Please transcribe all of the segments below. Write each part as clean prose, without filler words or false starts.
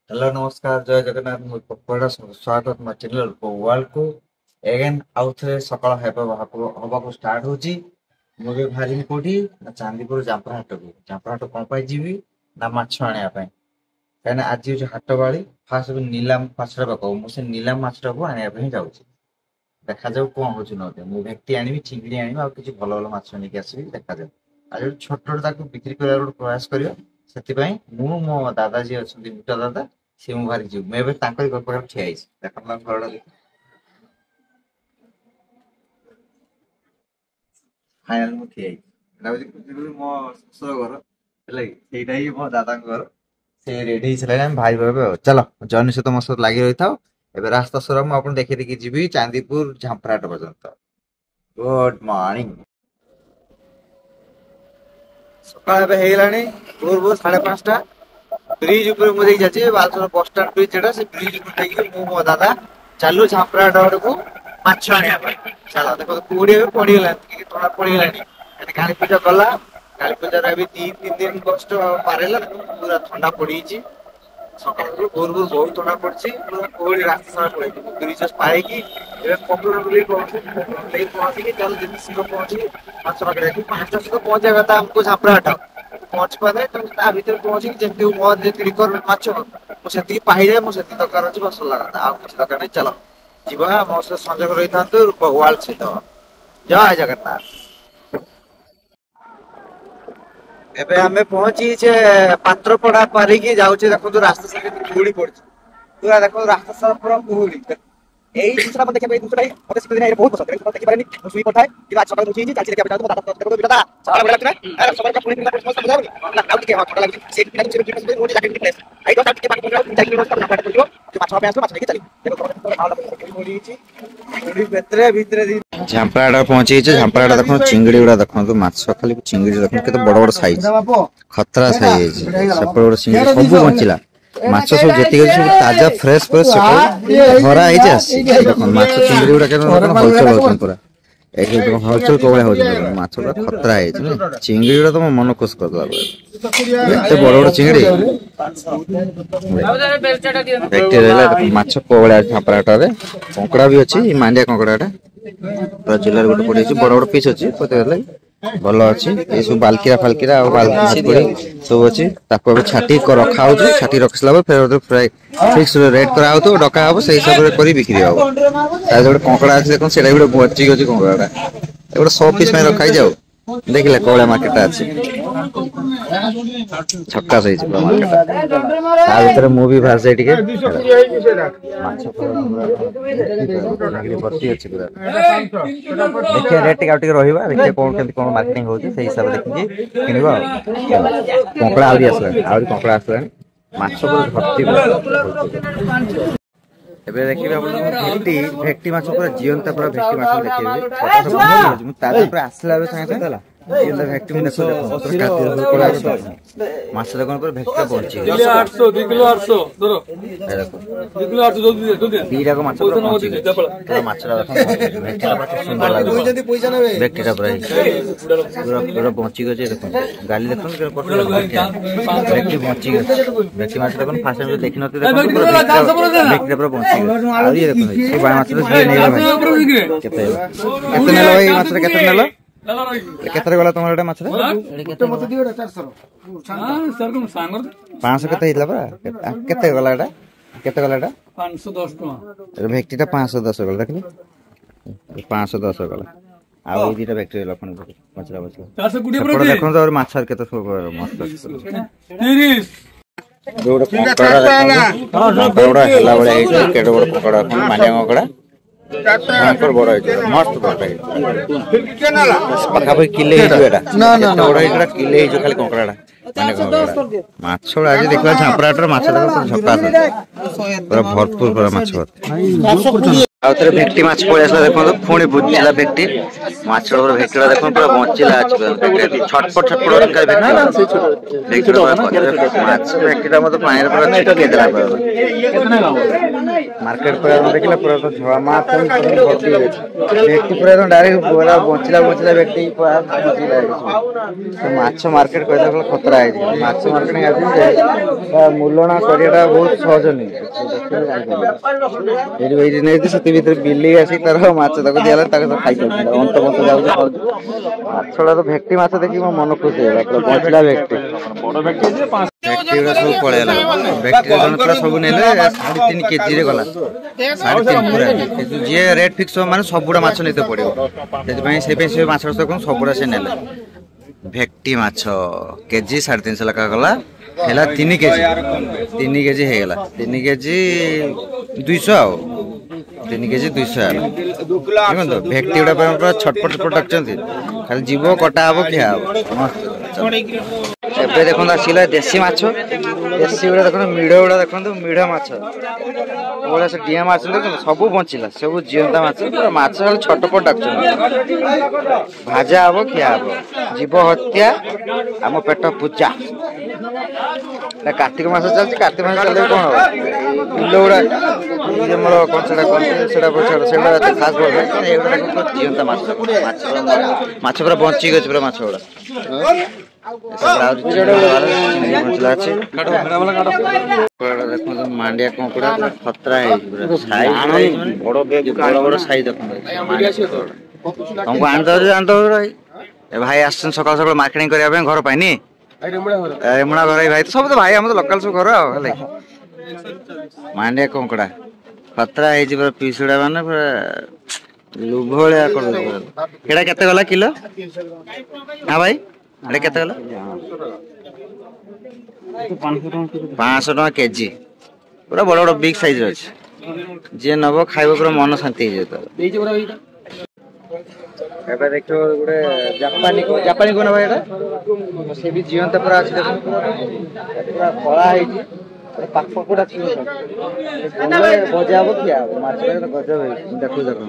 hello नमस्कार जय जगन्नाथ मु पकोड़ा स्वागत म चैनल वर्ल्ड को एगेन आउ थे सकाळ हबाको स्टार्ट होची मु भी भारी कोठी ना चांदीपुर जांपराहाट को जांपराहाट कोन पाई जीवी ना माछ आनिया पाई काना आज जो हाट बाळी फास्ट नीलाम माछरा पकाऊ मु से नीलाम माछरा को आनिया पाई जाउची देखा जाऊ कोन होची नते मु व्यक्ति आनिबी चिंगड़ी आनिबी आ किछि भलो भलो माछ नेकी आसीबी देखा जाऊ आज छोटो ताको बिक्री करबार प्रयास करियो ସେଥିପାଇଁ ମୁଁ ମୋ ଦାଦା ଯିଏ ଅଛନ୍ତି ବୁଟା ଦାଦା ସେ ମୁଁ ଭାରି ଯିବୁ ମୁଁ ଏବେ ତାଙ୍କରି ଘର ପାଖରେ ଠିଆ ହେଇଛି ଦେଖନ୍ତୁ ତାଙ୍କ ଘରଟା ଦେଖ ଫାଇନାଲ ମୁଁ ଠିଆ ହେଇଛି ଏଟା ହଉଛି ମୋ ଶ୍ୱଶୁର ଘର ହେଲା କି ସେଇଟା ହିଁ ମୋ ଦାଦାଙ୍କ ଘର ସେ ରେଡି ହେଇସାରିଲାଣି ଆମେ ଭାଇ ଭାବେ ଆଉ ଚାଲ ଜର୍ଣ୍ଣି ସହିତ ମୋ ସହିତ ଲାଗି ରହିଥାଉ ଏବେ ରାସ୍ତା ସାରା ମୁଁ ଆପଣଙ୍କୁ ଦେଖେଇ ଦେଖି ଯିବି ଚାନ୍ଦିପୁର ଝାମ୍ପରାଟ ପର୍ଯ୍ୟନ୍ତ ଗୁଡ ମର୍ଣ୍ଣିଂ ସକାଳ ଏବେ ହେଇଗଲାଣି ଭୋର ଭୋର 5:30 ब्रिज ऊपर मुझे जाचे बालसोर बस स्टैंड ब्रिज जेटा से ब्रिज ऊपर जाके मु मो दादा चालू झापरा डर को माछ आनिया पर चला देखो कोडी में पड़ी गेला कि थोड़ा पड़ी गेलानी एते काली पूजा कला काली पूजा रे भी 3 दिन कष्ट पारेला पूरा ठंडा पड़ी छी सकाळ भोर भोर बहुत ठंडा पड़छि पूरा कोडी रास्ता सारा पड़ी ब्रिज पाए की ए पॉपुलर ब्रिज पहुंची के चल दिन से पहुंची माछ पकड़े की 5 से पहुंचे गता हमको झापरा हटा पहुंच पादे तो ता भीतर पहुंची जेते मो जेते रिक्वायरमेंट माछ मो सेती पाहि जाय मो सेती दरकार अछि बस लगा आ कुछ दरकार नहीं चलो जीवा मो से संजोग रही थांतो भगवान से तो जय जगन्नाथ एबे हमें पहुंची छे पात्रपड़ा पारी की जाउ छे देखो तो रास्ता से कुहुड़ी पड़छ पूरा देखो रास्ता सब पूरा कुहुड़ी এই জিনিসটা আমরা দেখে দুটো নাই ওটা শিখতে দিনা এটা বহুত পছন্দ এটা দেখি পারেনি সুই পঠায় কি আজ সকালে উঠেছি চাচি দেখে যাবো দাদা দেখো দাদা সকালে বেলা না আরে সকালে পুরি দিনা সমস্যা বুঝাবো না নাও দিকে আমার ছোট লাগছে সেই দিনা ছিল দিনা রোজ জায়গা প্লেস এই তো চাচি পানি করে চাচি রোজ কাম কাটা করিও যে মাছ হবে আসবে মাছ দেখে চলি দেখো ভালো লাগে পড়িছি পুরি ভিতরে ভিতরে ঝাম্পরাটা পৌঁছেছে ঝাম্পরাটা দেখো চিংড়ি গুড়া দেখো তো মাছ খালি চিংড়ি দেখো কত বড় বড় সাইজ খতরা সাইজ সব বড় চিংড়ি সব বঞ্চিলা माछ सब जेती सब ताजा फ्रेश फ्रेश सब भरा है जास देखो माछ चिंगड़ी उडा के हलचल होछन पूरा एक देखो हलचल कोबळे होछन माछ पूरा खतरा है चिंगड़ी उडा तो मन खुश कर दला एते बड़ बड़ चिंगड़ी देखते रहला माछ कोबळे छापराटा रे कोंकड़ा भी अछि मांडिया कोंकड़ाटा पूरा जिल्ला रे गोटे पड़ी अछि बड़ बड़ पीस अछि पते रहला भल अच्छी ये सब बालकीरा फालकीरा और बालपड़ी सब अच्छी ताको छाटी रखा हो छाटी रखी सारा फिर फ्राई फिक्स रेट करा हो डका हम से हिसाब से कर बिक्री हम गोटे कंकड़ा अच्छे देखो से बची अच्छी कंकड़ा गोटे 100 पीस रखा जाओ देखिले कौड़ा मार्केट अच्छी छक्का सही मार्केट मु भी बाहर से देखिए रेट टिके रहिबा देखिए कौन केमती कौन मार्केटिंग होची से हिसाब देखि किनिबा कंकड़ा आउरी कंकड़ा आसला माछ पर भर्ती एबे देखिबे आपण भेक्टी माछ पूरा जीवंत पूरा भेक्टी माछ देखिबे मु ताजा पूरा आसला बे संगे संगे ये भेक्टी में देखो माछ देखो पर भेक्टा पहुंची 800 2 किलो 800 धरो 2 किलो 800 जल्दी जल्दी दीरा को माछ पूरा माछ देखो भेक्टा पर सुंदर लागे जल्दी पैसा नेबे भेक्टा पूरा पूरा पहुंची गजे देखो गाली देखो भेक्टी पहुंची गजे भेक्टी माछ देखो फास्ट टाइम देखि नते देखो भेक्टा पूरा पहुंची गजे आ ये देखो ये बा माछ से नहीं केते नेलो भाई माछ केते नेलो केतरे गला तमरा माछ रे मते दियो 400 सर को सांगर 500 केते हिला बा केते गला एटा केते गला एटा 510 टका भेक्टीटा 510 गला देखली 510 गला आ ओ दीटा भेक्टी लखन मछला मछला 420 पर देखो तो और माछ केते मस्त 30 जोड़ कोकड़ा बड़ा हला बड़ा है केडो बड़ कोकड़ा मांडिया कोकड़ा पर बड़ा है मस्त बड़ा है पक्का भाई किले है एटा ना ना बड़ा है किले है जो खाली कोकड़ाडा माने कोकड़ा माछ आज देखला झापराटर माछ देखो झपका पूरा भरपूर पूरा माछ आउतरे भेक्टी माछ पळे आसला देखो तो पुणी बुझिला भेक्टी माछ और भेक्टीला देखो पूरा बंचिला अछि भेक्टी छटपट छटपट रंगा भेक्टी माछ भेक्टीला मत पानी रे पूरा छिटके देला केतना मार्केट पर देखला पूरा तो झवा माछ भर्ती व्यक्ति पूरा एकदम डायरेक्ट पूरा बंचिला व्यक्ति पूरा तो माछ मार्केट कह देखला खतरा है माछ मार्केट आसी मूल्यना करियाटा बहुत सहज नहीं एरी नहीं से भीतर बिल्ली आसी तार माछ तक दिला तक खाई अंत बंत जाऊ माछड़ा तो व्यक्ति माछ देखि मो मन खुश है बंचिला व्यक्ति बड़ व्यक्ति व्यक्ति सब पळेला व्यक्ति जन सब नेले 3.5 केजी रे गला 3.5 पूरा जे रेट फिक्स माने सबुडा माछ नेते पड़ियो से माछ सबुडा से नेले भेक्टी माछ केजी 350 लका गला हेला 3 केजी हे गला 3 केजी 200 आ 3 केजी 200 देखो तो भेक्टी उडा पूरा छटपट रखचंती खाली जीवो कटा हबो क्या हबो एबे देखो आसिला देसी माछ देसी गुड़ा देखो मिढ़ गुड़ा देखो मिढ़ माछ ओला से डिया माछ देखो सब बंचिला सब जीवंता माछ पूरा माछ खाली छटपट डाकछ भाजा हबो क्या हबो जीव हत्या हम पेट पूजा कार्तिक मास चलछि कार्तिक मास चले कोन बिलो गुड़ा ये हमर सेटा खास बोल एगुड़ा देखो जीवंता माछ माछ पूरा बंची गछ पूरा माछ गुड़ा मांडिया कंकड़ा खतरा बड़ साइज तुमको भाई आस सकाल सकाल मार्केटिंग करने घर पाई रेमुणा घर भाई सब तो भाई हम तो लोकल सब घर मांडिया कंकड़ा खतरा है पीसुड़ा मान लुभलिया कर केते गला किलो हाँ भाई अरे केते गला 500 टका केजी पूरा बड़ बड़ बिग साइज अच्छे जे नब खाइब पूरा मन शांति हो देखो गोटे जापानी को नबा एटा से भी जीवंत पूरा अच्छे पूरा कला है पाखपुड़ा बजाब क्या गजब देखो देखो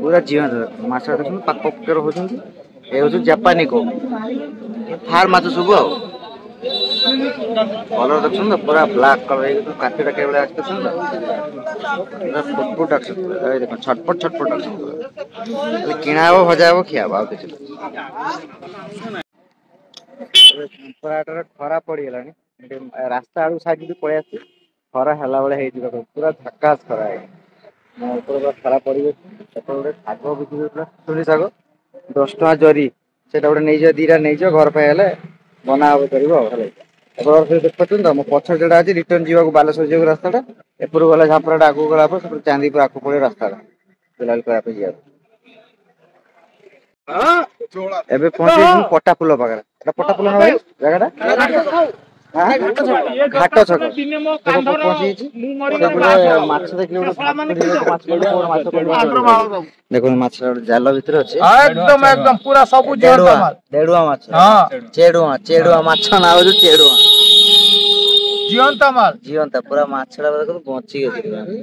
पूरा जीवंत माछ देखो पाखपुर होती ये हूँ जापानी को फार माछ सब कलर देखो पूरा ब्लैक कलर काटीटा के छटपट किणा हम भजा हम खिया खरा पड़गला रास्ता आड़ साइड भी पड़े आस खरा है पूरा झकास खरा है खरा पड़े शाग बिक्री सुनी शाग 10 टका जरी से नहीं दीटा नहीं घर पे बना कर देखते तो मो पछर जोड़ा अच्छे रिटर्न जावा बालेश्वर जाऊ रास्ता एपर गला झापड़ा आगू गला चांदीपुर आगू पड़े रास्ता बुलाल करने पहुंचे पटाफुल पाखे पटाफुल ना भाई जगह घाट छक देखो जाल भीतर अच्छे एकदम एकदम पूरा सब डेढ़ुआ माछ चेडुआ माछ ना हो चेडुआ जीवंता पूरा माछड़ा देखो बंची गए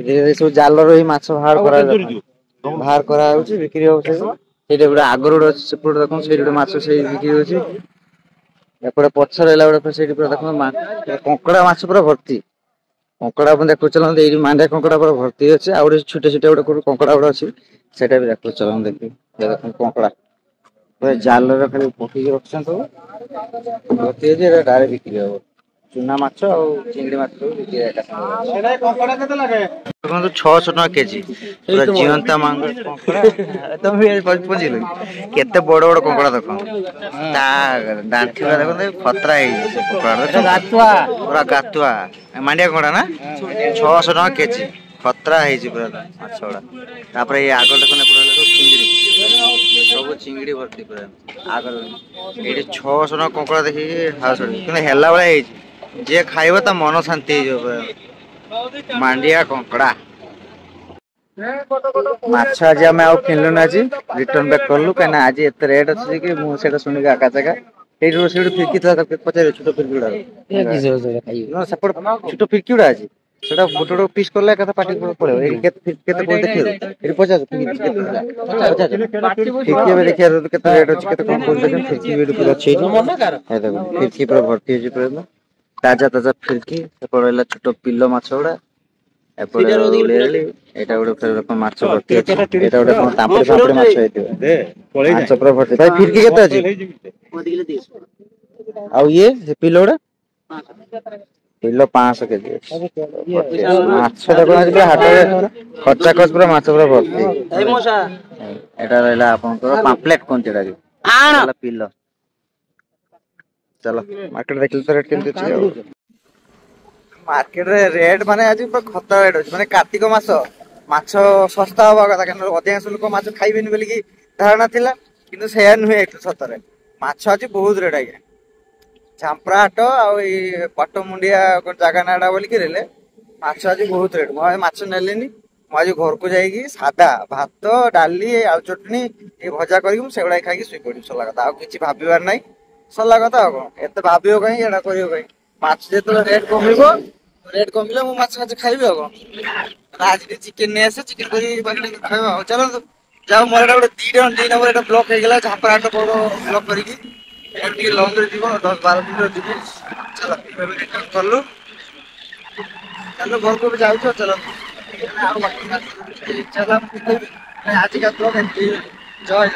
धीरे सब जाल रही माछ बाहर करा बिक्री हो आगर गोटे सेपटे देखो से माछ से बिक्री हो एपटे पछ रहा देख कंकड़ा माछ पूरा भर्ती कंकड़ा देखो चलते ये मांडिया कंकड़ा पूरा भर्ती अच्छे आ छोटे छोटे गोटे कंकड़ा गोटे अच्छी से देखो चल देख कंकड़ा पूरा जाल खाली पकई रखते भर्ती अच्छे डायरेक्ट बिक्री हम चुना माछ और चिंगड़ी माछ बिक्री 600 टका केजी पूरा जीवंता मांग तुम पहुंचल केते बड़ बड़ कंकड़ा देख डांठीरा देख खतरा पूरा गातुआ मांडिया कंकड़ा ना 600 टका केजी खतरा है पूरा माछ गुड़ा ये आग देख चिंगड़ी सब चिंगड़ी भर्ती पूरा आग ये 600 टका कंकड़ा देखिए हेला भाई जे खाइब ता मन शांति मांडिया कंकड़ा माछ आज आम आउ किनलुन आज रिटर्न बैक कलु कहीं आज एत रेट अच्छे कि मुझे शुणी आका जगह फिरकी पचार छोट फिरकी गुड़ा छोट फिरकी गुड़ा आज गोटे गोटे पीस कले पार्टी पड़े देखिए 50 फिरकी देखिए रेट अच्छे फिरकी पूरा अच्छे फिरकी पूरा भर्ती ताजा ताजा फिरकी एपटे रहा छोट पिलो माछ गुड़ा एपटे उड़ियाली एटा गोटे फिर देखो माछ भर्ती अछि एटा गोटे कोन तांपड़ी तांपड़ी माछ हेतिबो माछ पूरा भर्ती भाई फिरकी केते अछि आ ये पिलो गुड़ा किलो 500 केजी माछ देखो आज हाट खर्चा खर्च पूरा माछ पूरा भर्ती एटा रहला आपन पाम्पलेट कोन चेडा चलो पिलो चलो मार्केट देखिल तो रेट केमती छै मार्केट रे रेट माने आज खतरा रेट अछि माने कार्तिक मास माछ सस्ता होबा कथा कारण अधिकांश लोक माछ खाइबेनी बोली कि धारणा थिला किंतु सेया नुहे सतरे माछ आज बहुत रेट आगे झांपरा हाट आ पट मुंडिया जगह नाड़ा बोल कि माछ आज बहुत रेट मुझे माछ नेलिनी मुझे घर को जाइए सादा भात डाली आलू चटनी ये भजा करके सेगुड़ा खाई शुई पड़ी सरला कथा आउ किसी भाबार ना सरला कथा कौन एत भाव कहीं एटा कर माछ जो रेट कमिब रेट कमिले मुझे माछ खाई कौन आज चिकेन नहीं आसे चिकेन खाइबा चलो जाओ मोर गोटे 2 नंबर ब्लॉक हो गला झांपरा हाट बड़ ब्लॉक करके लंग रे जीव 10-12 दिन जीव चलो रिटर्न करलु चलो घर को भी जाऊ चलो चलो आज का ब्लॉग जय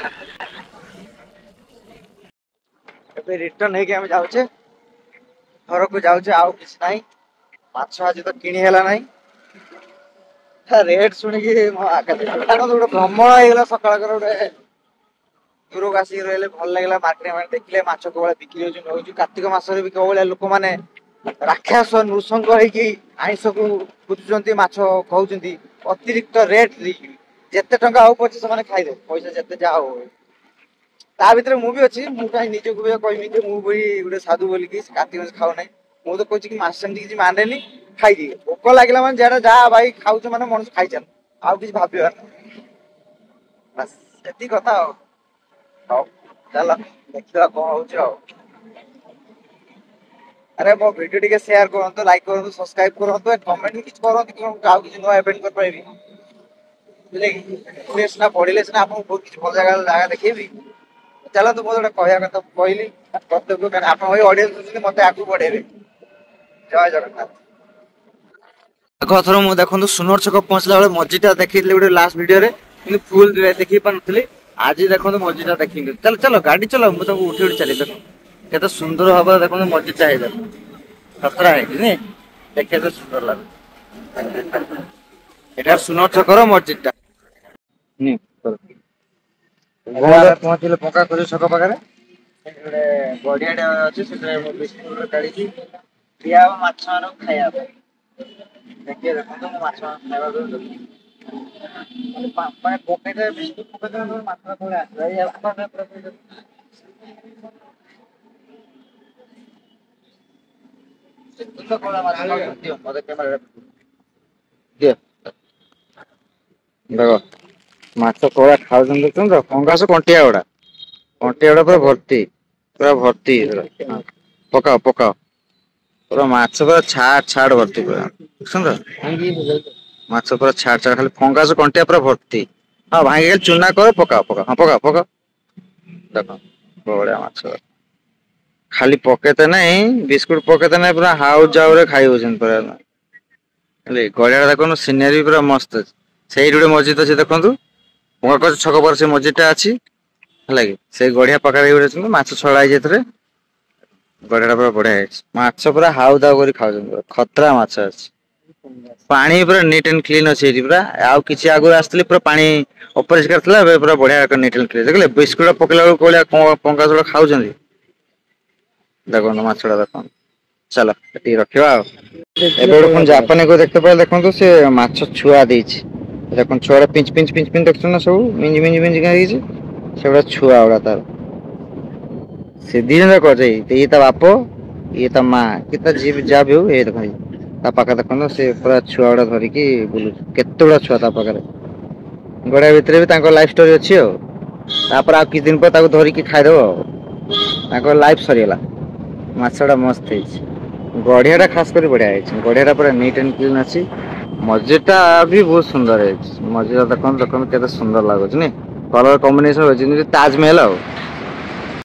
ए रिटर्न है कि हम जाऊ छे घर को जाऊ छे आउ किछ नाही माछ आज तो किनी हैला नाही रेट सुनी कि गोटे भ्रमण हो गला सकाळ कर गोटे दूरक आसिक रही भल लगे मार्केट में देखिले माछ कौन बिक्री हो कार्तिक मासरे भी कौन लोक मैंने राक्षस नृशंस आईस को बुझुंट माछ कहते अतिरिक्त रेट जिते टंका हो पचे से खाईदे पैसा जिते जहाँ हो ता भर मुझे अच्छी मुझे निजक भी कहमी कि मुझे गोटे साधु बोल कि कार्तिक मास खाऊ ना मुझे तो कहती कि माछ सेमती किसी मानेनी खाईदी भोक लगे मैंने जरा जहाँ भाई खाऊ मैंने मनुष्य खाई चल आउ कि भावार बस ये कथा चलो देखा कौन हो अरे मो वीडियो टिके शेयर करंतु लाइक करंतु सब्सक्राइब करंतु कमेंट किछ करंतु कि गाउ किछ नो इवेंट कर पाइबी बुझले कि ना पढिले ना आपन बहुत किछ भल जगह देखेबी चलो तो मोर कहया कथा कहली कर्तव्य कारण आपन ओइ ऑडियंस मते आगु बढ़ेबे जय जगन्नाथ कथरो मु देखंतु सुनर छक पहुंचला बेले मस्जिदटा देखिले गोटे लास्ट वीडियो रे कि फुल देखि पानथली आज देखो मस्जिद देखी चलो चलो गाड़ी चलो मुझे उठी उठी चली देखो केते सुंदर भाव देखो मस्जिद है खतरा है देखे तो सुंदर लगे एटा सुनर छकर मस्जिद पहुंचले पका कर छक पाखे गड़िया अच्छे बिस्कुट काढ़ी दिया माछ खाया देखिए देखो माछ खावा माने पॉकेट बिस्कुट पॉकेट में मात्रा थोड़ा आ रहा है अपन में प्रॉफिट तो कोला मात्रा दियो मते कैमरा दियो देखो माछ कोला खाउ जंदे तो पंगास कंटिया गुड़ा पूरा भर्ती पकाओ पकाओ पूरा माछ पूरा छाड़ छाड़ भर्ती पूरा सुंदर माछ पूरा छाड़ छाड़ खाली फंगास कंटिया पूरा भर्ती हाँ भांगी चूना कर पकाओ पकाओ हाँ पकाओ पकाओ देखो बढ़िया माछ खाली पकेते नहीं बिस्कुट पकेते नहीं पूरा हाउ जाऊ रे खाई होछन पूरा गड़िया देखो सीनरी पूरा मस्त से गोटे मस्जिद अच्छे देखो पंगा छक पर से मस्जिदटा अच्छी है से गड़िया पाखे गोटे माछ छड़ा है गड़िया पूरा बढ़िया माछ पूरा हाउ दाउ कर खाऊ खतरा माछ अच्छी पानी पूरा नीट एंड क्लीन अच्छे पूरा आउ किसी आगु आसती पूरा पानी अपरिष्कार था पूरा बढ़िया नीट एंड क्लीन देखिए बिस्कुट पकड़ा पंका छोड़ा खाऊ देखो माछड़ा देखो चलो ये रखा गोटे जापानी को देखते पे देखो सी माछ छुआ देख छुआ पिंच पिंच पिंच पिंच देख ना सब मिंज मिंज मिंज से छुआ गुड़ा तार से दी जन जाक ये बाप ये माँ कि जी जहाँ भी हो ये देख पाखे देखो से पूरा छुआ गुड़ा धरिकी बुलू केते गुड़ा छुआ पाखे गड़िया भितर भी लाइफ स्टोरी अच्छी आ किछ दिन पर धरिकी खाईदेव लाइफ सरीगला माछटा मस्त है गड़िया खास कर बढ़िया है गड़िया पूरा नीट एंड क्लीन अच्छी मस्जिदटा भी बहुत सुंदर है मस्जिद देखो देखो केते सुंदर लगुच कलर कॉम्बिनेशन ताजमहल